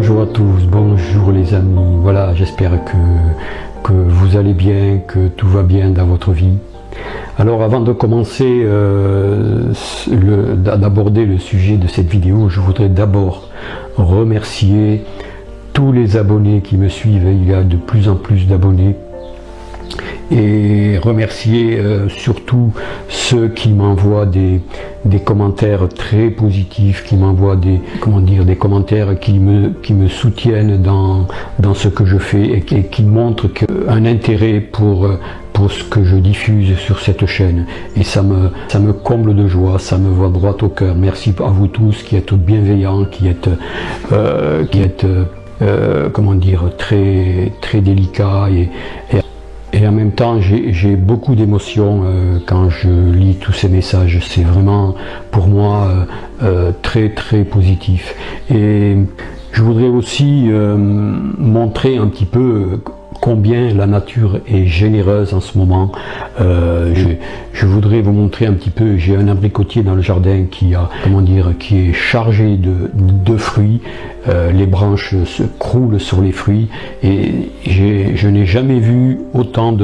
Bonjour à tous, bonjour les amis. Voilà, j'espère que vous allez bien, que tout va bien dans votre vie. Alors avant de commencer d'aborder le sujet de cette vidéo, je voudrais d'abord remercier tous les abonnés qui me suivent. Il y a de plus en plus d'abonnés. Et remercier surtout ceux qui m'envoient des commentaires très positifs, qui m'envoient des commentaires qui me soutiennent dans ce que je fais et qui montrent un intérêt pour ce que je diffuse sur cette chaîne. Et ça me comble de joie, ça me va droit au cœur. Merci à vous tous qui êtes bienveillants, qui êtes très très délicats et en même temps, j'ai beaucoup d'émotions quand je lis tous ces messages. C'est vraiment pour moi très très positif. Et je voudrais aussi montrer un petit peu combien la nature est généreuse en ce moment. Je voudrais vous montrer un petit peu. J'ai un abricotier dans le jardin qui est chargé de fruits. Les branches se croulent sur les fruits et je n'ai jamais vu autant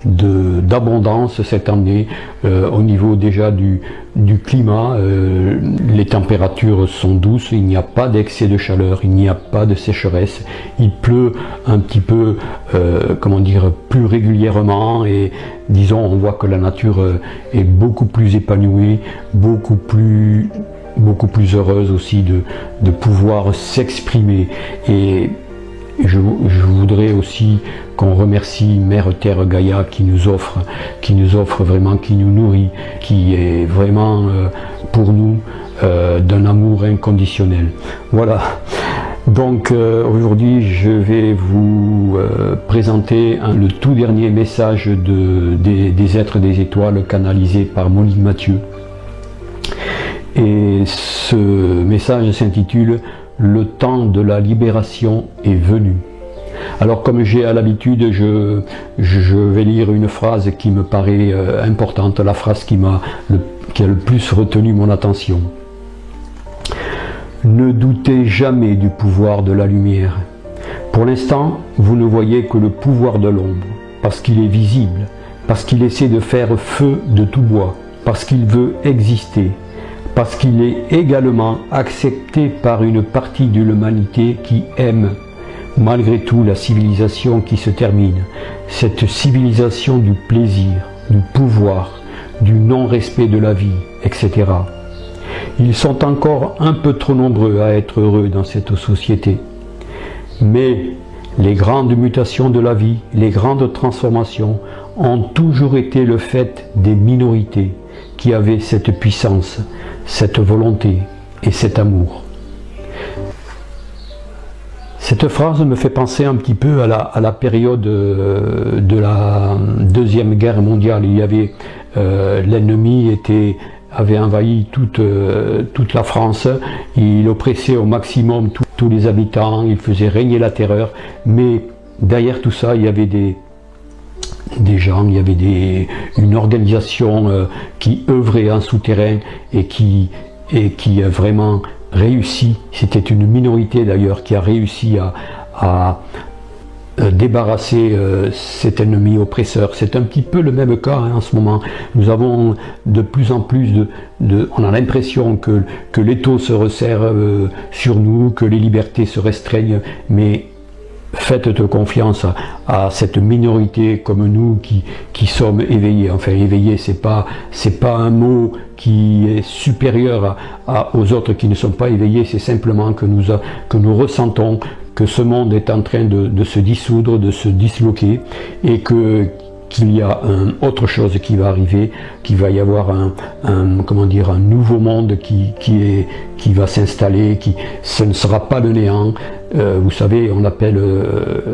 d'abondance cette année au niveau déjà du climat. Les températures sont douces, il n'y a pas d'excès de chaleur, il n'y a pas de sécheresse, il pleut un petit peu plus régulièrement et disons on voit que la nature est beaucoup plus épanouie, beaucoup plus heureuse aussi de pouvoir s'exprimer. Et je voudrais aussi qu'on remercie Mère Terre Gaïa qui nous offre vraiment, qui nous nourrit, qui est vraiment pour nous d'un amour inconditionnel. Voilà. Donc aujourd'hui je vais vous présenter le tout dernier message des êtres des étoiles canalisé par Monique Mathieu. Et ce message s'intitule « Le temps de la libération est venu ». Alors comme j'ai à l'habitude, je vais lire une phrase qui me paraît importante, la phrase qui a le plus retenu mon attention. « Ne doutez jamais du pouvoir de la lumière. Pour l'instant, vous ne voyez que le pouvoir de l'ombre, parce qu'il est visible, parce qu'il essaie de faire feu de tout bois, parce qu'il veut exister. Parce qu'il est également accepté par une partie de l'humanité qui aime, malgré tout, la civilisation qui se termine, cette civilisation du plaisir, du pouvoir, du non-respect de la vie, etc. Ils sont encore un peu trop nombreux à être heureux dans cette société. Mais les grandes mutations de la vie, les grandes transformations ont toujours été le fait des minorités qui avaient cette puissance, cette volonté et cet amour. Cette phrase me fait penser un petit peu à la période de la Deuxième Guerre mondiale. Il y avait l'ennemi avait envahi toute la France, il oppressait au maximum tous les habitants, il faisait régner la terreur, mais derrière tout ça, il y avait des gens, il y avait une organisation qui œuvrait en souterrain et qui a vraiment réussi, c'était une minorité d'ailleurs qui a réussi à débarrasser cet ennemi oppresseur. C'est un petit peu le même cas en ce moment. Nous avons de plus en plus on a l'impression que l'étau se resserre sur nous, que les libertés se restreignent, mais faites confiance à cette minorité comme nous qui sommes éveillés. Enfin, éveillés, c'est pas un mot qui est supérieur aux autres qui ne sont pas éveillés, c'est simplement que nous ressentons que ce monde est en train de se dissoudre, de se disloquer et qu'il y a autre chose qui va arriver, qu'il va y avoir un nouveau monde qui va s'installer, ce ne sera pas le néant. Vous savez, on appelle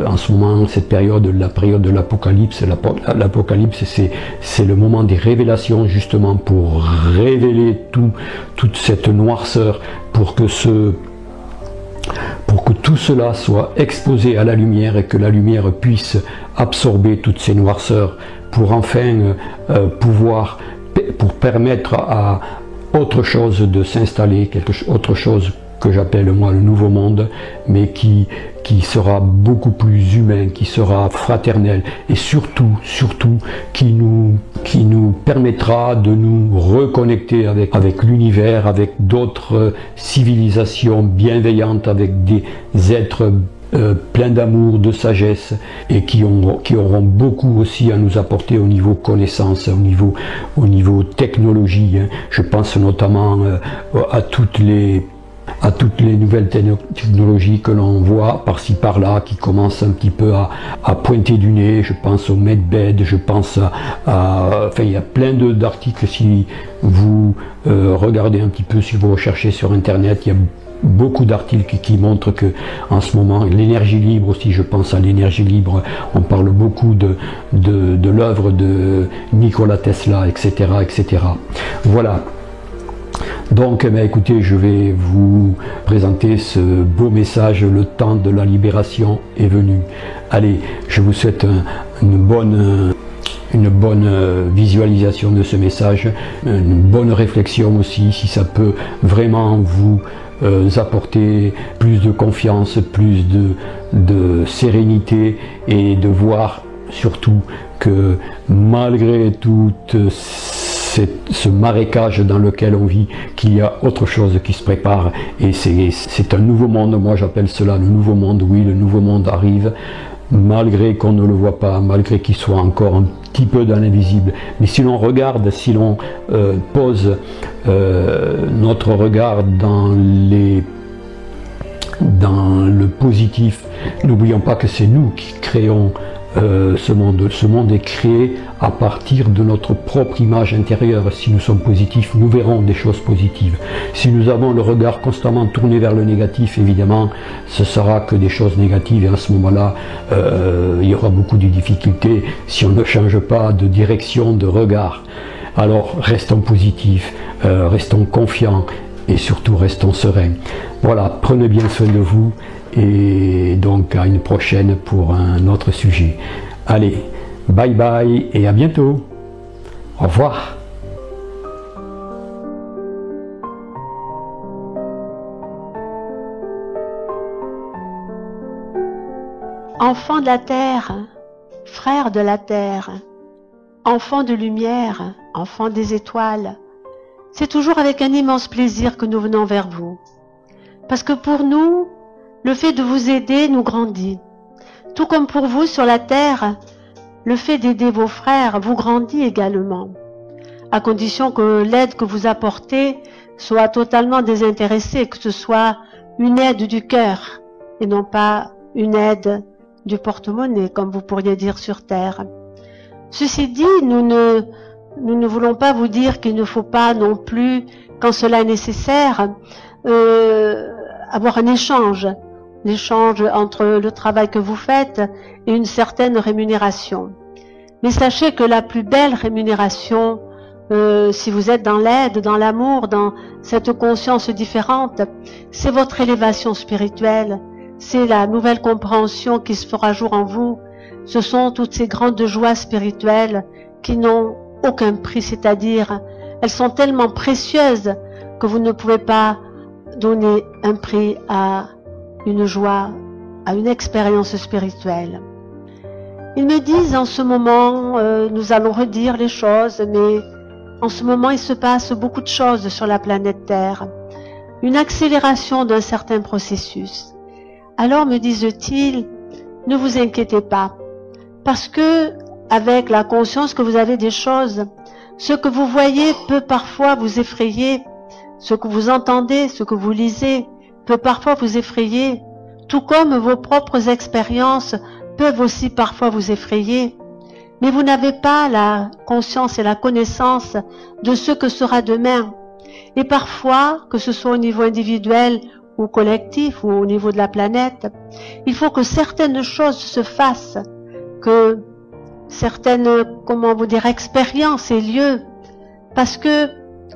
en ce moment cette période la période de l'Apocalypse. L'Apocalypse, c'est le moment des révélations, justement pour révéler toute cette noirceur, pour que tout cela soit exposé à la lumière et que la lumière puisse absorber toutes ces noirceurs pour enfin pour permettre à autre chose de s'installer, autre chose que j'appelle moi le nouveau monde, mais qui sera beaucoup plus humain, qui sera fraternel et surtout qui nous permettra de nous reconnecter avec l'univers, avec d'autres civilisations bienveillantes, avec des êtres pleins d'amour, de sagesse et qui auront beaucoup aussi à nous apporter au niveau connaissance, au niveau technologie. Je pense notamment à toutes les nouvelles technologies que l'on voit par-ci par-là, qui commencent un petit peu à pointer du nez. Je pense au medbed, je pense enfin, il y a plein d'articles, si vous regardez un petit peu, si vous recherchez sur Internet, il y a beaucoup d'articles qui montrent que en ce moment, l'énergie libre aussi, je pense à l'énergie libre, on parle beaucoup de l'œuvre de Nikola Tesla, etc., etc. Voilà. Donc, écoutez, je vais vous présenter ce beau message, le temps de la libération est venu. Allez, je vous souhaite une bonne visualisation de ce message, une bonne réflexion aussi, si ça peut vraiment vous apporter plus de confiance, plus de sérénité et de voir surtout que malgré tout ce marécage dans lequel on vit, qu'il y a autre chose qui se prépare et c'est un nouveau monde. Moi j'appelle cela le nouveau monde. Oui, le nouveau monde arrive malgré qu'on ne le voit pas, malgré qu'il soit encore un petit peu dans l'invisible. Mais si l'on regarde, si l'on pose notre regard dans le positif, n'oublions pas que c'est nous qui créons ce monde. Ce monde est créé à partir de notre propre image intérieure. Si nous sommes positifs, nous verrons des choses positives. Si nous avons le regard constamment tourné vers le négatif, évidemment, ce sera que des choses négatives et à ce moment-là, il y aura beaucoup de difficultés si on ne change pas de direction, de regard. Alors, restons positifs, restons confiants et surtout restons sereins. Voilà, prenez bien soin de vous. Et donc à une prochaine pour un autre sujet. Allez, bye bye et à bientôt. Au revoir. Enfants de la terre, frères de la terre, enfants de lumière, enfants des étoiles, c'est toujours avec un immense plaisir que nous venons vers vous. Parce que pour nous, le fait de vous aider nous grandit. Tout comme pour vous sur la terre, le fait d'aider vos frères vous grandit également, à condition que l'aide que vous apportez soit totalement désintéressée, que ce soit une aide du cœur et non pas une aide du porte-monnaie, comme vous pourriez dire sur terre. Ceci dit, nous ne voulons pas vous dire qu'il ne faut pas non plus, quand cela est nécessaire, avoir un échange entre le travail que vous faites et une certaine rémunération. Mais sachez que la plus belle rémunération, si vous êtes dans l'aide, dans l'amour, dans cette conscience différente, c'est votre élévation spirituelle, c'est la nouvelle compréhension qui se fera jour en vous, ce sont toutes ces grandes joies spirituelles qui n'ont aucun prix, c'est-à-dire elles sont tellement précieuses que vous ne pouvez pas donner un prix à une joie, à une expérience spirituelle. Ils me disent en ce moment, nous allons redire les choses, mais en ce moment il se passe beaucoup de choses sur la planète Terre, une accélération d'un certain processus. Alors me disent-ils, ne vous inquiétez pas, parce que avec la conscience que vous avez des choses, ce que vous voyez peut parfois vous effrayer, ce que vous entendez, ce que vous lisez, peut parfois vous effrayer, tout comme vos propres expériences peuvent aussi parfois vous effrayer. Mais vous n'avez pas la conscience et la connaissance de ce que sera demain. Et parfois, que ce soit au niveau individuel ou collectif ou au niveau de la planète, il faut que certaines choses se fassent, que certaines, expériences aient lieu, parce que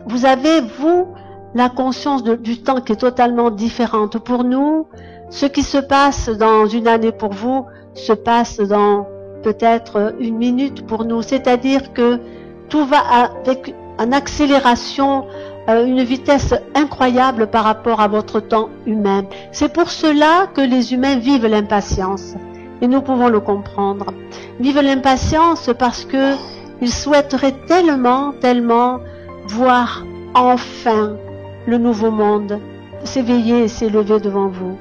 vous avez, vous, la conscience du temps qui est totalement différente. Pour nous, ce qui se passe dans une année pour vous se passe dans peut-être une minute pour nous. C'est-à-dire que tout va avec une accélération une vitesse incroyable par rapport à votre temps humain. C'est pour cela que les humains vivent l'impatience. Et nous pouvons le comprendre. Vivent l'impatience parce que ils souhaiteraient tellement voir enfin le nouveau monde s'éveiller et s'élever devant vous.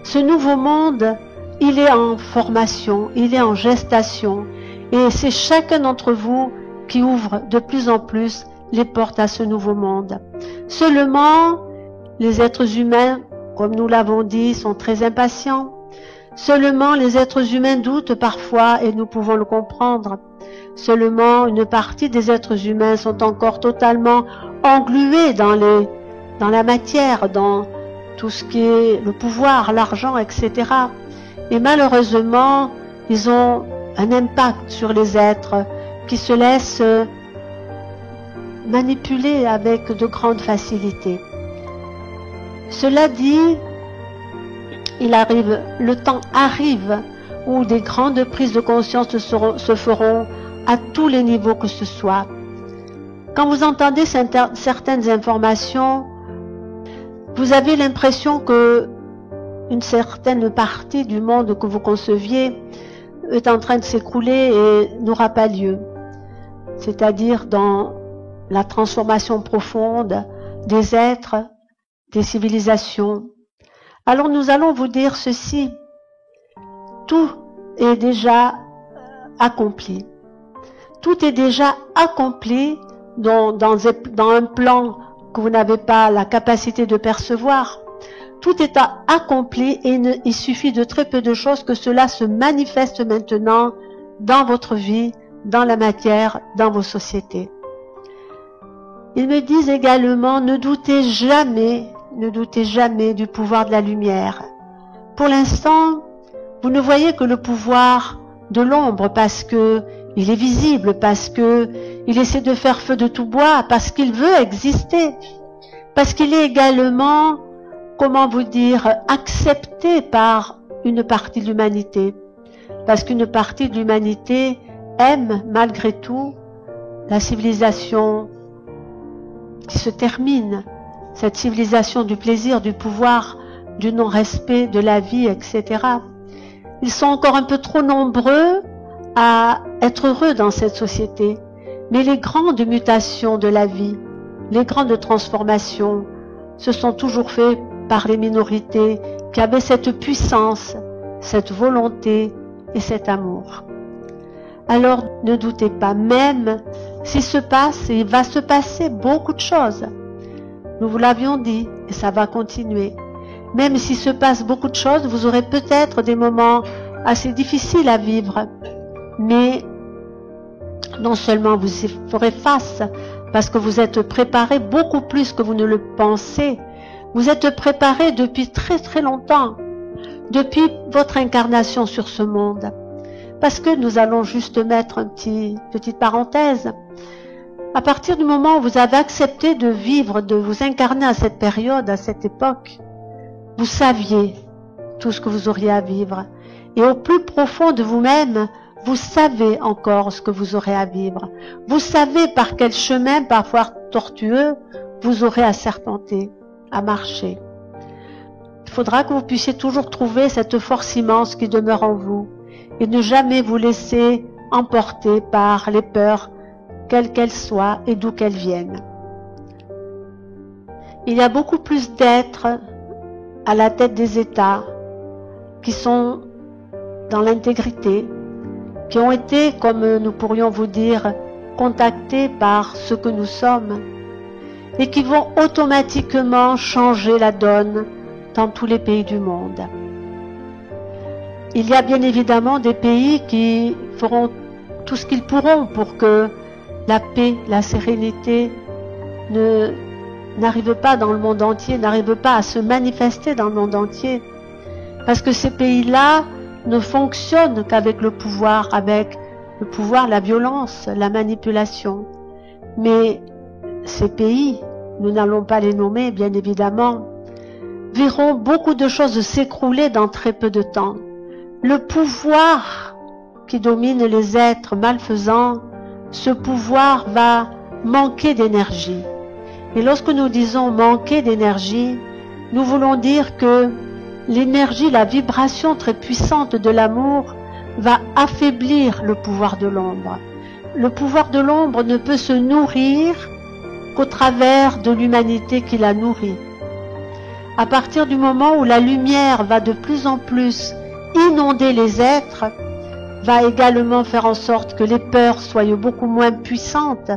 Ce nouveau monde, il est en formation, il est en gestation. Et c'est chacun d'entre vous qui ouvre de plus en plus les portes à ce nouveau monde. Seulement, les êtres humains, comme nous l'avons dit, sont très impatients. Seulement, les êtres humains doutent parfois et nous pouvons le comprendre. Seulement, une partie des êtres humains sont encore totalement englués dans la matière, dans tout ce qui est le pouvoir, l'argent, etc. Et malheureusement, ils ont un impact sur les êtres qui se laissent manipuler avec de grandes facilités. Cela dit, le temps arrive où des grandes prises de conscience se feront à tous les niveaux que ce soit. Quand vous entendez certaines informations, vous avez l'impression que une certaine partie du monde que vous conceviez est en train de s'écrouler et n'aura pas lieu. C'est-à-dire dans la transformation profonde des êtres, des civilisations. Alors nous allons vous dire ceci. Tout est déjà accompli. Tout est déjà accompli dans un plan que vous n'avez pas la capacité de percevoir. Tout est accompli et il suffit de très peu de choses que cela se manifeste maintenant dans votre vie, dans la matière, dans vos sociétés. Ils me disent également, ne doutez jamais du pouvoir de la lumière. Pour l'instant, vous ne voyez que le pouvoir de l'ombre parce que il est visible, parce que il essaie de faire feu de tout bois, parce qu'il veut exister, parce qu'il est également, comment vous dire, accepté par une partie de l'humanité. Parce qu'une partie de l'humanité aime malgré tout la civilisation qui se termine, cette civilisation du plaisir, du pouvoir, du non-respect de la vie, etc. Ils sont encore un peu trop nombreux à être heureux dans cette société. Mais les grandes mutations de la vie, les grandes transformations, se sont toujours faites par les minorités qui avaient cette puissance, cette volonté et cet amour. Alors ne doutez pas, même s'il se passe, et il va se passer beaucoup de choses. Nous vous l'avions dit et ça va continuer. Même s'il se passe beaucoup de choses, vous aurez peut-être des moments assez difficiles à vivre. Mais non seulement vous y ferez face, parce que vous êtes préparés beaucoup plus que vous ne le pensez. Vous êtes préparés depuis très très longtemps, depuis votre incarnation sur ce monde. Parce que nous allons juste mettre une petite parenthèse. À partir du moment où vous avez accepté de vivre, de vous incarner à cette période, à cette époque, vous saviez tout ce que vous auriez à vivre. Et au plus profond de vous-même, vous savez encore ce que vous aurez à vivre. Vous savez par quel chemin, parfois tortueux, vous aurez à serpenter, à marcher. Il faudra que vous puissiez toujours trouver cette force immense qui demeure en vous et ne jamais vous laisser emporter par les peurs, quelles qu'elles soient et d'où qu'elles viennent. Il y a beaucoup plus d'êtres à la tête des États qui sont dans l'intégrité, qui ont été, comme nous pourrions vous dire, contactés par ce que nous sommes et qui vont automatiquement changer la donne dans tous les pays du monde. Il y a bien évidemment des pays qui feront tout ce qu'ils pourront pour que la paix, la sérénité n'arrive pas dans le monde entier, n'arrive pas à se manifester dans le monde entier. Parce que ces pays-là ne fonctionnent qu'avec le pouvoir, la violence, la manipulation. Mais ces pays, nous n'allons pas les nommer bien évidemment, verront beaucoup de choses s'écrouler dans très peu de temps. Le pouvoir qui domine les êtres malfaisants, ce pouvoir va manquer d'énergie. Et lorsque nous disons manquer d'énergie, nous voulons dire que l'énergie, la vibration très puissante de l'amour va affaiblir le pouvoir de l'ombre. Le pouvoir de l'ombre ne peut se nourrir qu'au travers de l'humanité qui la nourrit. À partir du moment où la lumière va de plus en plus inonder les êtres, va également faire en sorte que les peurs soient beaucoup moins puissantes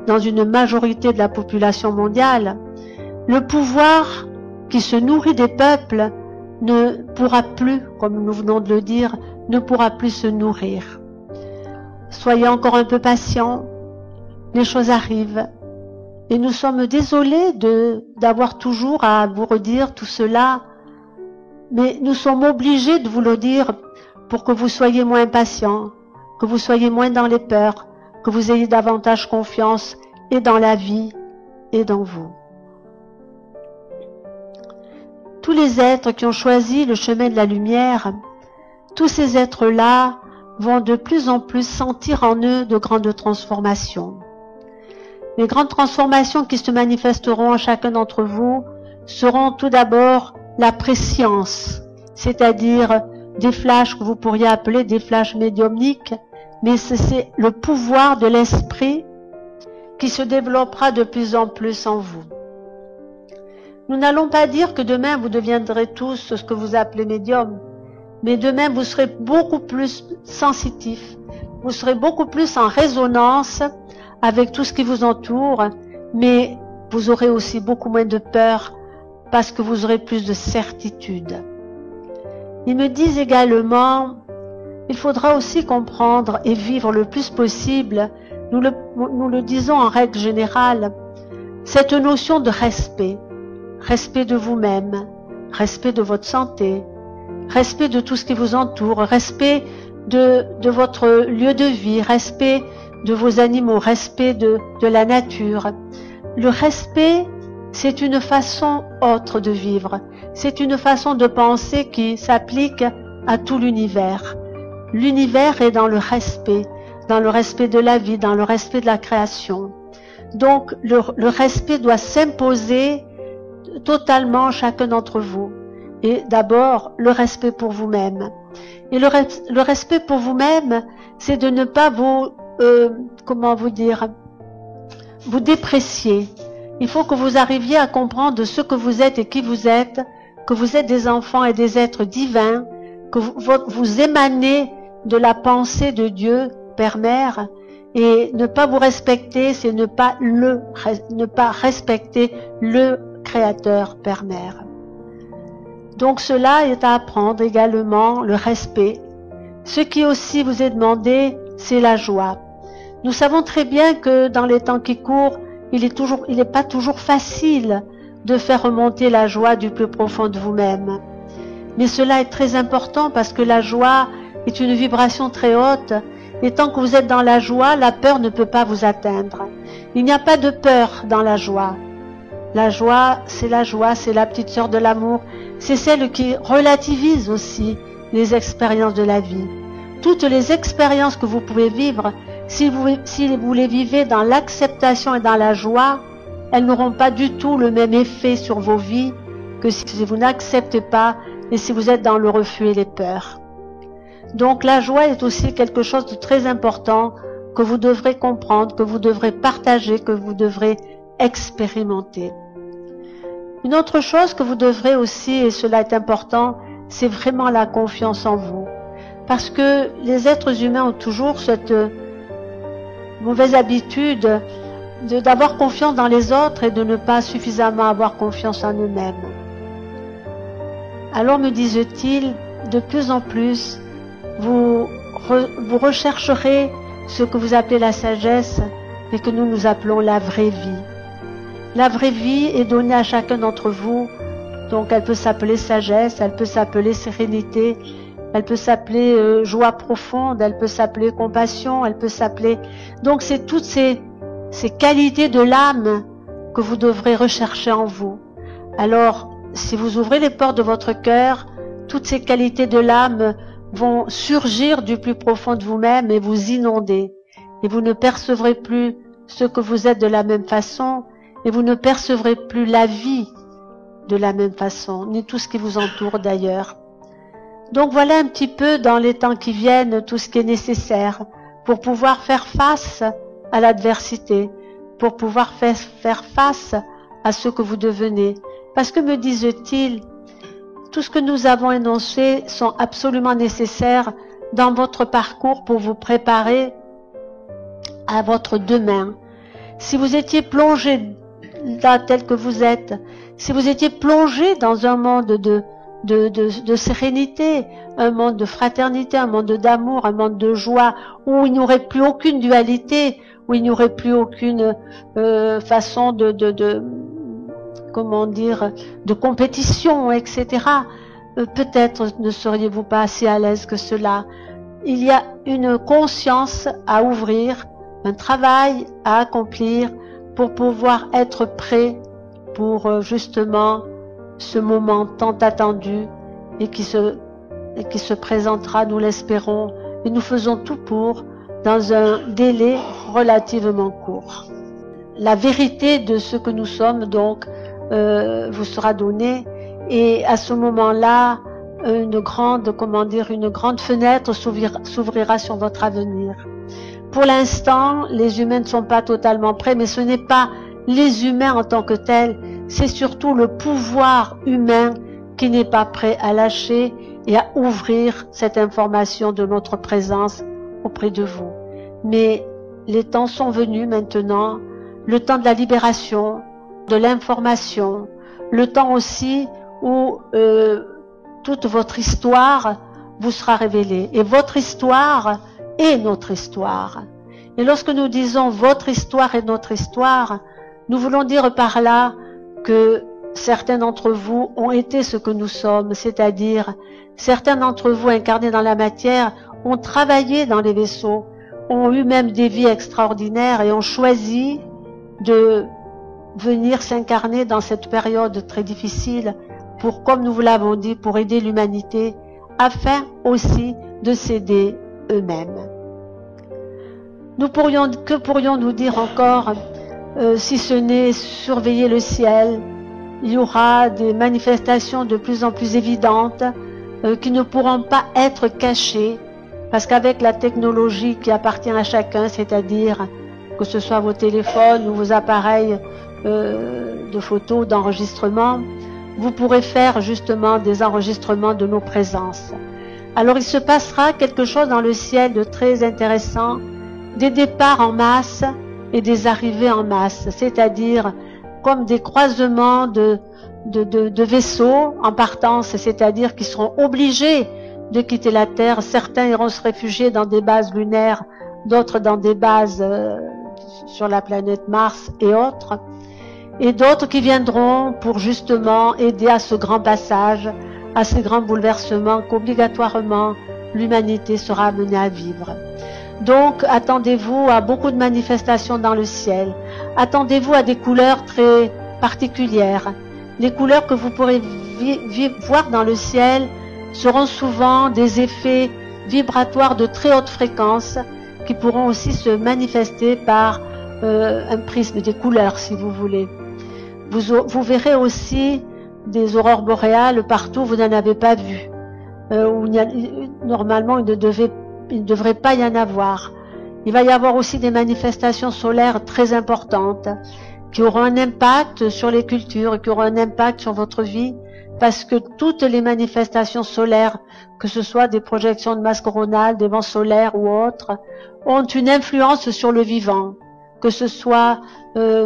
dans une majorité de la population mondiale, le pouvoir qui se nourrit des peuples ne pourra plus, comme nous venons de le dire, ne pourra plus se nourrir. Soyez encore un peu patients, les choses arrivent. Et nous sommes désolés d'avoir toujours à vous redire tout cela, mais nous sommes obligés de vous le dire pour que vous soyez moins impatients, que vous soyez moins dans les peurs, que vous ayez davantage confiance et dans la vie et dans vous. Tous les êtres qui ont choisi le chemin de la lumière, tous ces êtres-là vont de plus en plus sentir en eux de grandes transformations. Les grandes transformations qui se manifesteront à chacun d'entre vous seront tout d'abord la préscience, c'est-à-dire des flashs que vous pourriez appeler des flashs médiumniques, mais c'est le pouvoir de l'esprit qui se développera de plus en plus en vous. Nous n'allons pas dire que demain vous deviendrez tous ce que vous appelez médium, mais demain vous serez beaucoup plus sensitif, vous serez beaucoup plus en résonance avec tout ce qui vous entoure, mais vous aurez aussi beaucoup moins de peur parce que vous aurez plus de certitude. Ils me disent également, il faudra aussi comprendre et vivre le plus possible, nous le disons en règle générale, cette notion de respect. Respect de vous-même, respect de votre santé, respect de tout ce qui vous entoure, respect de votre lieu de vie, respect de vos animaux, respect de la nature. Le respect, c'est une façon autre de vivre, c'est une façon de penser qui s'applique à tout l'univers. L'univers est dans le respect de la vie, dans le respect de la création. Donc le respect doit s'imposer totalement chacun d'entre vous. Et d'abord, le respect pour vous-même. Et le respect pour vous-même, c'est de ne pas vous, vous déprécier. Il faut que vous arriviez à comprendre ce que vous êtes et qui vous êtes, que vous êtes des enfants et des êtres divins, que vous émanez de la pensée de Dieu, Père, Mère, et ne pas vous respecter, c'est ne pas respecter le Créateur, Père, Mère. Donc cela est à apprendre également, le respect. Ce qui aussi vous est demandé, c'est la joie. Nous savons très bien que dans les temps qui courent, il n'est pas toujours facile de faire remonter la joie du plus profond de vous-même. Mais cela est très important parce que la joie est une vibration très haute et tant que vous êtes dans la joie, la peur ne peut pas vous atteindre. Il n'y a pas de peur dans la joie. La joie, c'est la petite sœur de l'amour, c'est celle qui relativise aussi les expériences de la vie. Toutes les expériences que vous pouvez vivre, si vous les vivez dans l'acceptation et dans la joie, elles n'auront pas du tout le même effet sur vos vies que si vous n'acceptez pas et si vous êtes dans le refus et les peurs. Donc la joie est aussi quelque chose de très important que vous devrez comprendre, que vous devrez partager, que vous devrez expérimenter. Une autre chose que vous devrez aussi, et cela est important, c'est vraiment la confiance en vous. Parce que les êtres humains ont toujours cette mauvaise habitude d'avoir confiance dans les autres et de ne pas suffisamment avoir confiance en eux-mêmes. Alors me disent-ils, de plus en plus, vous rechercherez ce que vous appelez la sagesse, mais que nous appelons la vraie vie. La vraie vie est donnée à chacun d'entre vous, donc elle peut s'appeler sagesse, elle peut s'appeler sérénité, elle peut s'appeler joie profonde, elle peut s'appeler compassion, elle peut s'appeler... Donc c'est toutes ces qualités de l'âme que vous devrez rechercher en vous. Alors, si vous ouvrez les portes de votre cœur, toutes ces qualités de l'âme vont surgir du plus profond de vous-même et vous inonder. Et vous ne percevrez plus ce que vous êtes de la même façon, et vous ne percevrez plus la vie de la même façon, ni tout ce qui vous entoure d'ailleurs. Donc voilà un petit peu dans les temps qui viennent tout ce qui est nécessaire pour pouvoir faire face à l'adversité, pour pouvoir faire face à ce que vous devenez. Parce que me disent-ils, tout ce que nous avons énoncé sont absolument nécessaires dans votre parcours pour vous préparer à votre demain. Si vous étiez plongé là tel que vous êtes, si vous étiez plongé dans un monde de sérénité, un monde de fraternité, un monde d'amour, un monde de joie, où il n'y aurait plus aucune dualité, où il n'y aurait plus aucune façon comment dire, de compétition, etc. Peut-être ne seriez-vous pas assez à l'aise que cela. Il y a une conscience à ouvrir, un travail à accomplir pour pouvoir être prêt pour justement ce moment tant attendu et qui se présentera, nous l'espérons, et nous faisons tout pour, dans un délai relativement court. La vérité de ce que nous sommes, donc, vous sera donnée, et à ce moment-là, une grande fenêtre s'ouvrira sur votre avenir. Pour l'instant, les humains ne sont pas totalement prêts, mais ce n'est pas les humains en tant que tels, c'est surtout le pouvoir humain qui n'est pas prêt à lâcher et à ouvrir cette information de notre présence auprès de vous. Mais les temps sont venus maintenant, le temps de la libération, de l'information, le temps aussi où toute votre histoire vous sera révélée. Et votre histoire est notre histoire. Et lorsque nous disons votre histoire est notre histoire, nous voulons dire par là que certains d'entre vous ont été ce que nous sommes, c'est-à-dire certains d'entre vous incarnés dans la matière ont travaillé dans les vaisseaux, ont eu même des vies extraordinaires et ont choisi de venir s'incarner dans cette période très difficile pour, comme nous vous l'avons dit, pour aider l'humanité, afin aussi de s'aider eux-mêmes. Que pourrions-nous dire encore si ce n'est surveiller le ciel? Il y aura des manifestations de plus en plus évidentes qui ne pourront pas être cachées, parce qu'avec la technologie qui appartient à chacun, c'est-à-dire que ce soit vos téléphones ou vos appareils de photos, d'enregistrement, vous pourrez faire justement des enregistrements de nos présences. Alors il se passera quelque chose dans le ciel de très intéressant, des départs en masse et des arrivées en masse, c'est-à-dire comme des croisements de vaisseaux en partance, c'est-à-dire qui seront obligés de quitter la Terre. Certains iront se réfugier dans des bases lunaires, d'autres dans des bases sur la planète Mars et autres, et d'autres qui viendront pour justement aider à ce grand passage, à ces grands bouleversements qu'obligatoirement l'humanité sera amenée à vivre. Donc, attendez-vous à beaucoup de manifestations dans le ciel. Attendez-vous à des couleurs très particulières. Les couleurs que vous pourrez voir dans le ciel seront souvent des effets vibratoires de très haute fréquence qui pourront aussi se manifester par un prisme des couleurs, si vous voulez. Vous verrez aussi des aurores boréales partout où vous n'en avez pas vu. Normalement, il ne devrait pas y en avoir. Il va y avoir aussi des manifestations solaires très importantes qui auront un impact sur les cultures, qui auront un impact sur votre vie, parce que toutes les manifestations solaires, que ce soit des projections de masse coronale, des vents solaires ou autres, ont une influence sur le vivant, que ce soit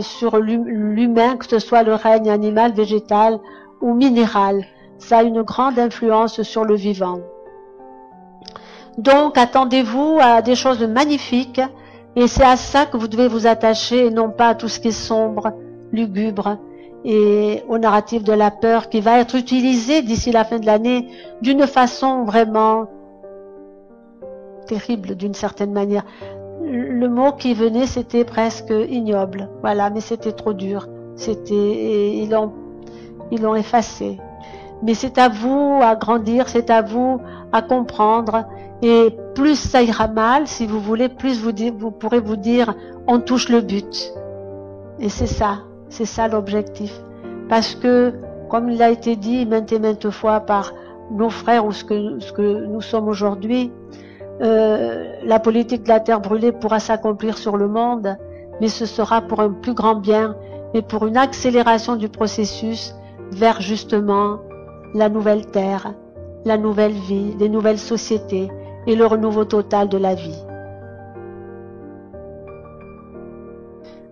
sur l'humain, que ce soit le règne animal, végétal ou minéral. Ça a une grande influence sur le vivant. Donc, attendez-vous à des choses magnifiques, et c'est à ça que vous devez vous attacher, et non pas à tout ce qui est sombre, lugubre, et au narratif de la peur qui va être utilisé d'ici la fin de l'année d'une façon vraiment terrible, d'une certaine manière. Le mot qui venait, c'était presque ignoble, voilà, mais c'était trop dur. Ils l'ont effacé. Mais c'est à vous à grandir, c'est à vous à comprendre. Et plus ça ira mal, si vous voulez, plus vous pourrez vous dire, on touche le but. Et c'est ça. C'est ça l'objectif. Parce que, comme il a été dit maintes et maintes fois par nos frères ou ce que nous sommes aujourd'hui, la politique de la terre brûlée pourra s'accomplir sur le monde, mais ce sera pour un plus grand bien et pour une accélération du processus vers justement la nouvelle terre, la nouvelle vie, les nouvelles sociétés et le renouveau total de la vie.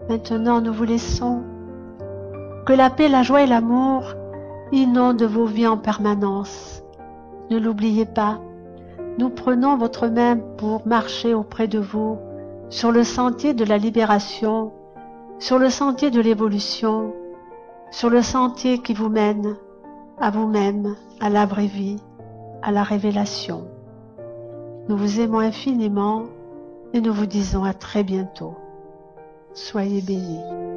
Maintenant, nous vous laissons. Que la paix, la joie et l'amour inondent vos vies en permanence. Ne l'oubliez pas. Nous prenons votre main pour marcher auprès de vous sur le sentier de la libération, sur le sentier de l'évolution, sur le sentier qui vous mène à vous-même, à la vraie vie, à la révélation. Nous vous aimons infiniment et nous vous disons à très bientôt. Soyez bénis.